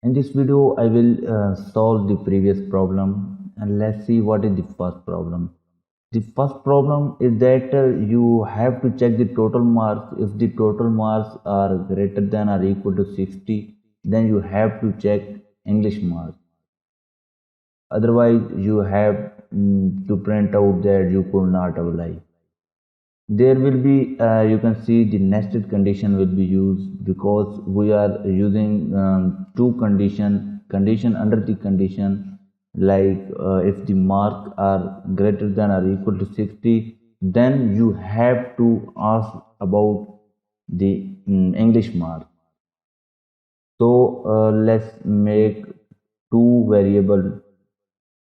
In this video, I will solve the previous problem and let's see what is the first problem. The first problem is that you have to check the total marks. If the total marks are greater than or equal to 60, then you have to check English marks. Otherwise, you have to print out that you could not apply. There will be, you can see the nested condition will be used because we are using two condition under the condition, like if the marks are greater than or equal to 60, then you have to ask about the English mark. So let's make two variable,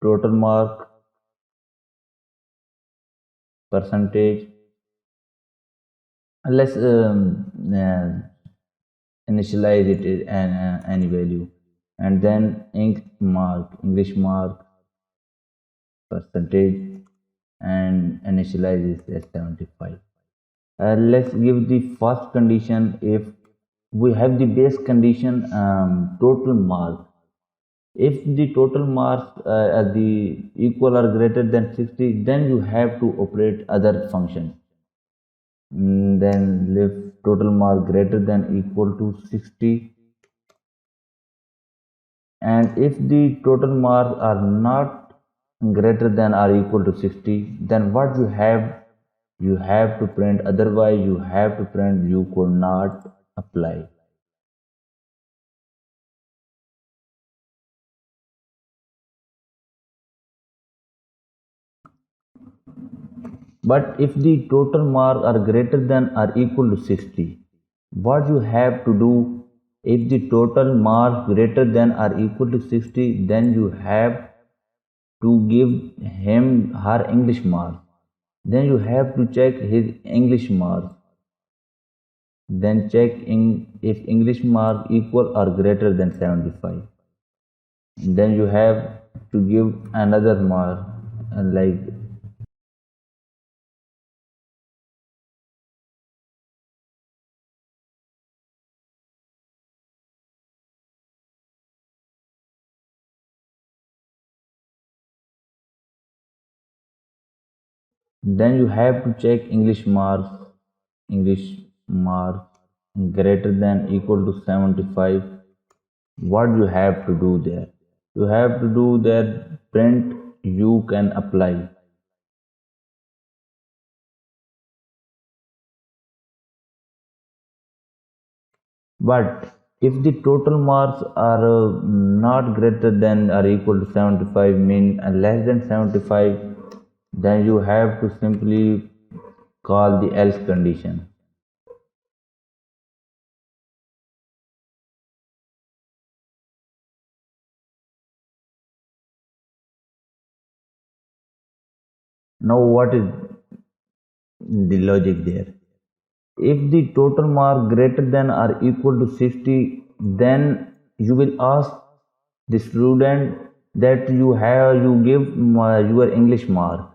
total mark, percentage. Let's initialize it and any value, and then English mark, percentage, and initialize it as 75. Let's give the first condition. If we have the base condition, total mark, if the total marks are the equal or greater than 60, then you have to operate other function. Then if total mark greater than equal to 60, and if the total marks are not greater than or equal to 60, then what you have to print, otherwise you have to print you could not apply. But if the total marks are greater than or equal to 60, what you have to do, if the total marks greater than or equal to 60, then you have to give him her English mark. Then you have to check his English mark. Then check if English mark equal or greater than 75. Then you have to give another mark like. Then you have to check English marks greater than equal to 75. What you have to do there? You have to do that print you can apply. But if the total marks are not greater than or equal to 75, mean less than 75, then you have to simply call the else condition. Now what is the logic there? If the total mark greater than or equal to 60, then you will ask the student that you give your English mark.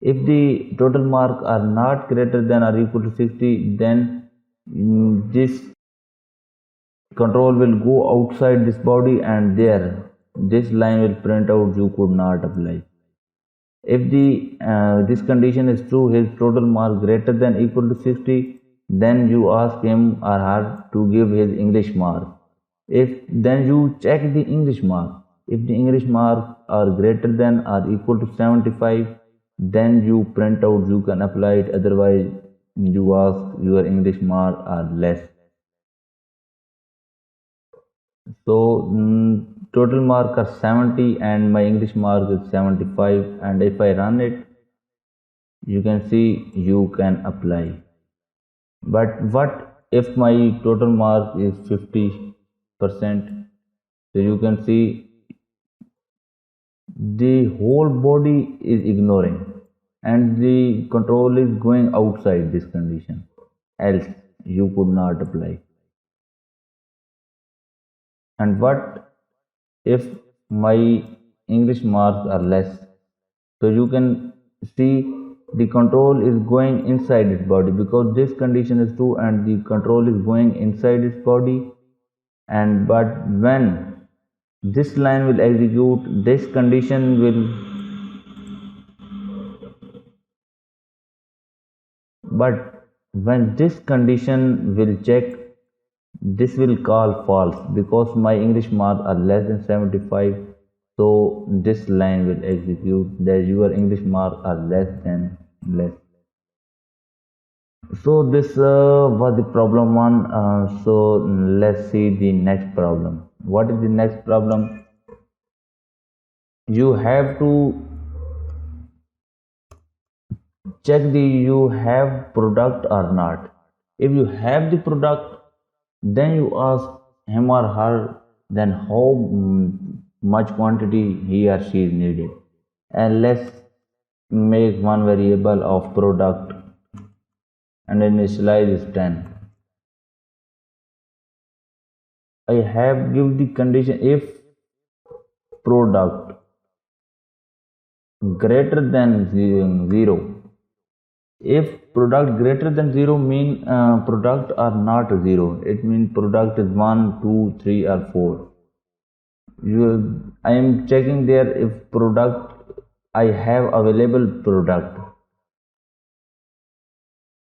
If the total mark are not greater than or equal to 60, then this control will go outside this body, and there this line will print out you could not apply. If the this condition is true, his total mark greater than equal to 60, then you ask him or her to give his English mark. If then you check the English mark. If the English mark are greater than or equal to 75, then you print out you can apply it. Otherwise, you ask your English mark are less. So total mark are 70 and my English mark is 75, and if I run it, you can see you can apply. But what if my total mark is 50%? So you can see the whole body is ignoring and the control is going outside this condition, else you could not apply. And what if my English marks are less? So you can see the control is going inside its body because this condition is true and the control is going inside its body. And but when this line will execute, this condition will, but when this condition will check, this will call false because my English marks are less than 75. So this line will execute that your English marks are less than less. So this was the problem one. So let's see the next problem. What is the next problem? You have to check the you have product or not. If you have the product, then you ask him or her then how much quantity he or she is needed. And let's make one variable of product and initialize is 10. I have give the condition if product greater than 0. If product greater than 0 mean product are not 0, it means product is 1, 2, 3 or 4. I am checking there if product I have available product.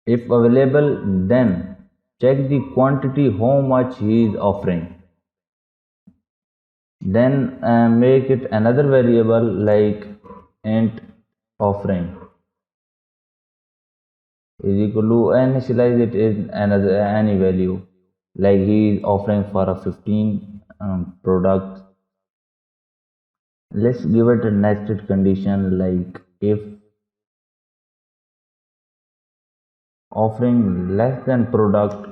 If available, then check the quantity how much he is offering. Then make it another variable like int offering is equal to initialize it in another any value like he is offering for a 15 product. Let's give it a nested condition like if offering less than product,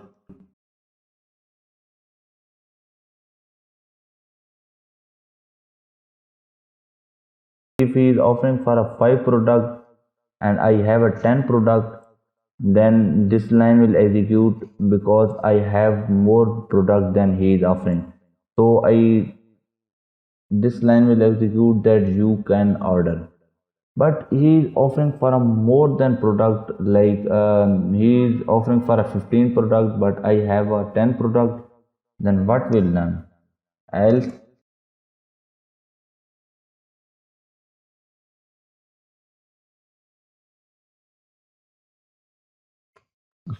if he is offering for a 5 product and I have a 10 product, then this line will execute because I have more product than he is offering. So this line will execute that you can order. But he is offering for a more than product like he is offering for a 15 product but I have a 10 product, then what will done? Else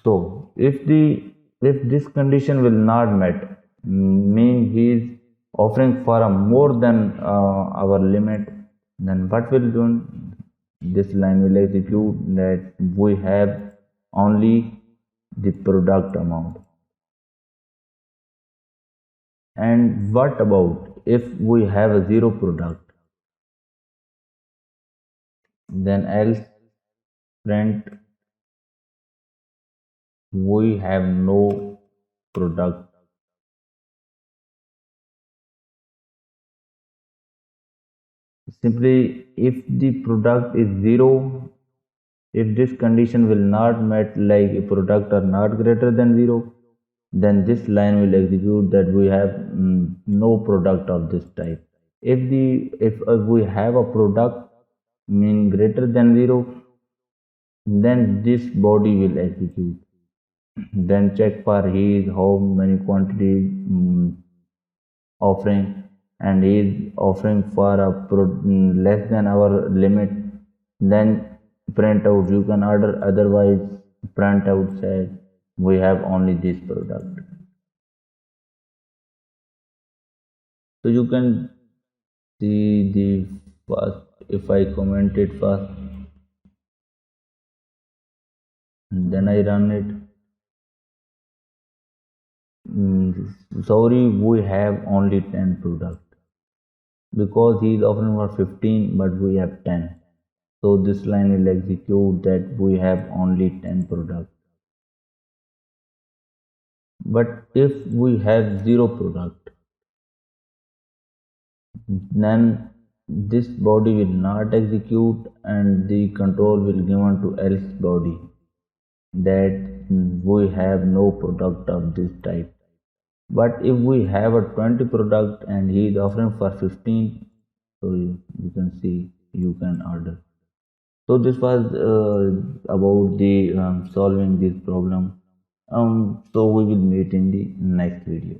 so if this condition will not met, mean he is offering for a more than our limit, then what will do? This line will execute that we have only the product amount. And what about if we have a 0 product? Then else print we have no product. Simply if the product is 0, if this condition will not met like a product are not greater than 0, then this line will execute that we have no product of this type. If we have a product mean greater than 0, then this body will execute. Then check for he is how many quantities offering, and he is offering for a less than our limit, then print out you can order, otherwise print out says we have only this product. So you can see the first, if I comment it first, then I run it. Sorry, we have only 10 product because he is offering for 15 but we have 10. So this line will execute that we have only 10 product. But if we have 0 product, then this body will not execute and the control will given to else body that we have no product of this type. But if we have a 20 product and he is offering for 15, so you can see you can order. So this was about the solving this problem. So we will meet in the next video.